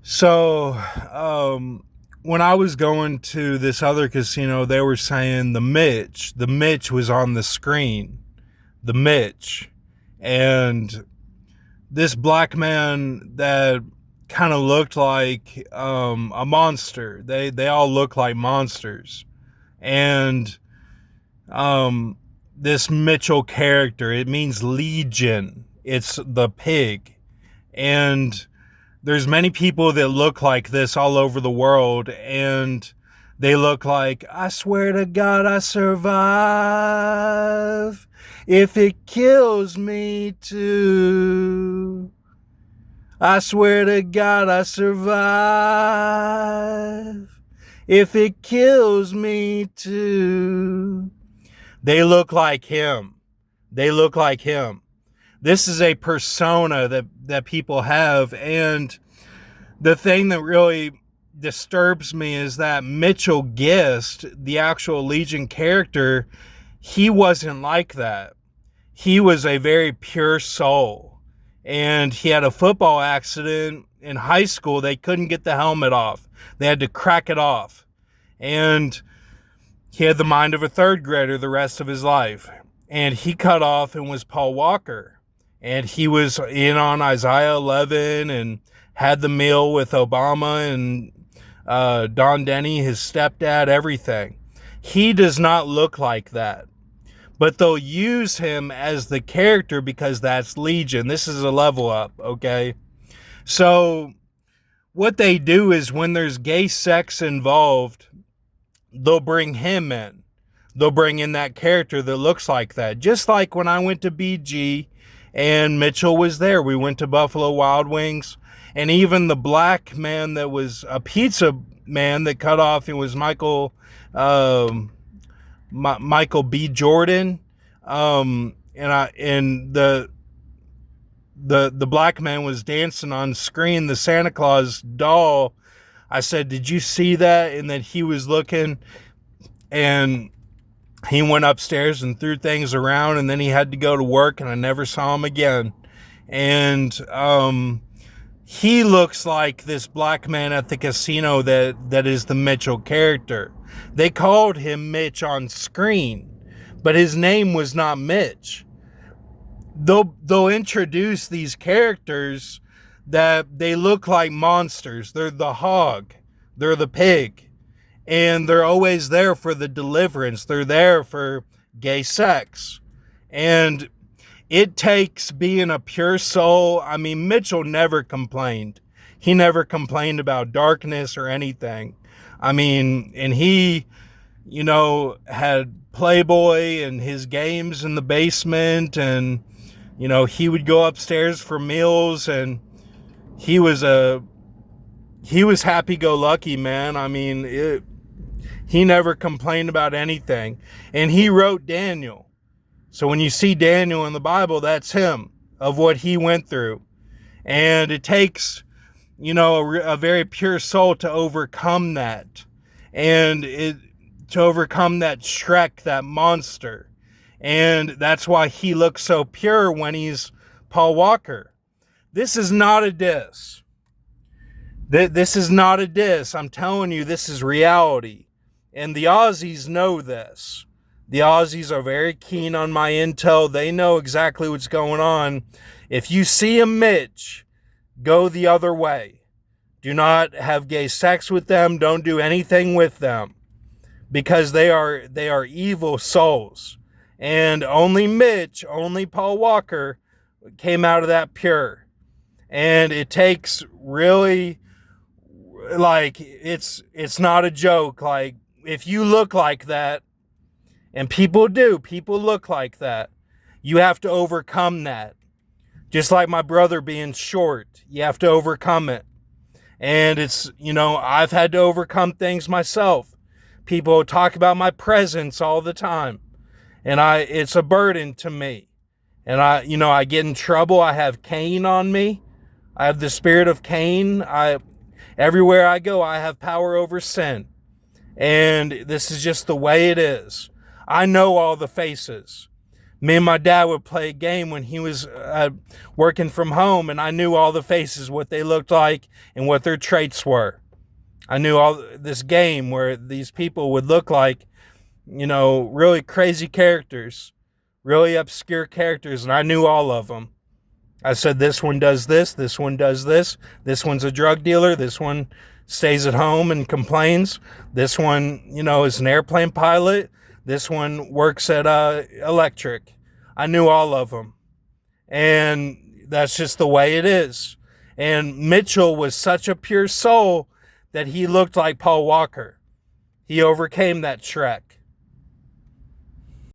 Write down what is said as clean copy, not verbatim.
So, when I was going to this other casino, they were saying the Mitch was on the screen, the Mitch, and this black man that kind of looked like a monster. They all look like monsters, and this Mitchell character, it means legion. It's the pig, and there's many people that look like this all over the world, and they look like, I swear to God, I survive if it kills me too. I swear to God, I survive if it kills me too. They look like him. They look like him. This is a persona that people have, and the thing that really disturbs me is that Mitchell Gist, the actual Legion character, he wasn't like that. He was a very pure soul, and he had a football accident in high school. They couldn't get the helmet off. They had to crack it off, and he had the mind of a third grader the rest of his life, and he cut off and was Paul Walker. And he was in on Isaiah 11 and had the meal with Obama and Don Denny, his stepdad, everything. He does not look like that. But they'll use him as the character because that's Legion. This is a level up, okay? So what they do is when there's gay sex involved, they'll bring him in. They'll bring in that character that looks like that. Just like when I went to BG and Mitchell was there. We went to Buffalo Wild Wings, and even the black man that was a pizza man that cut off, it was Michael B. Jordan, and the black man was dancing on screen, the Santa Claus doll. I said, did you see that? And then he was looking, and he went upstairs and threw things around, and then he had to go to work, and I never saw him again. And he looks like this black man at the casino that is the Mitchell character. They called him Mitch on screen, but his name was not Mitch. They'll introduce these characters that they look like monsters. They're the hog. They're the pig. And they're always there for the deliverance. They're there for gay sex. And it takes being a pure soul. I mean, Mitchell never complained. He never complained about darkness or anything. I mean, and he, had Playboy and his games in the basement, and, he would go upstairs for meals, and he was happy-go-lucky, man. I mean, he never complained about anything. And he wrote Daniel. So when you see Daniel in the Bible, that's him, of what he went through. And it takes, a very pure soul to overcome that. And to overcome that Shrek, that monster. And that's why he looks so pure when he's Paul Walker. This is not a diss. This is not a diss. I'm telling you, this is reality. And the Aussies know this. The Aussies are very keen on my intel. They know exactly what's going on. If you see a Mitch, go the other way. Do not have gay sex with them. Don't do anything with them. Because they are evil souls. And only Mitch, only Paul Walker came out of that pure. And it takes really, it's not a joke. Like, if you look like that, and people look like that, you have to overcome that. Just like my brother being short, you have to overcome it. And it's, I've had to overcome things myself. People talk about my presence all the time, and it's a burden to me. And I get in trouble. I have Cain on me. I have the spirit of Cain. Everywhere I go, I have power over sin. And this is just the way it is. I know all the faces. Me and my dad would play a game when he was working from home, and I knew all the faces, what they looked like, and what their traits were. I knew all this game where these people would look like, really crazy characters, really obscure characters, and I knew all of them. I said, this one does this one does this one's a drug dealer, this one stays at home and complains, this one, is an airplane pilot, this one works at electric. I knew all of them. And that's just the way it is. And Mitchell was such a pure soul that he looked like Paul Walker. He overcame that Shrek.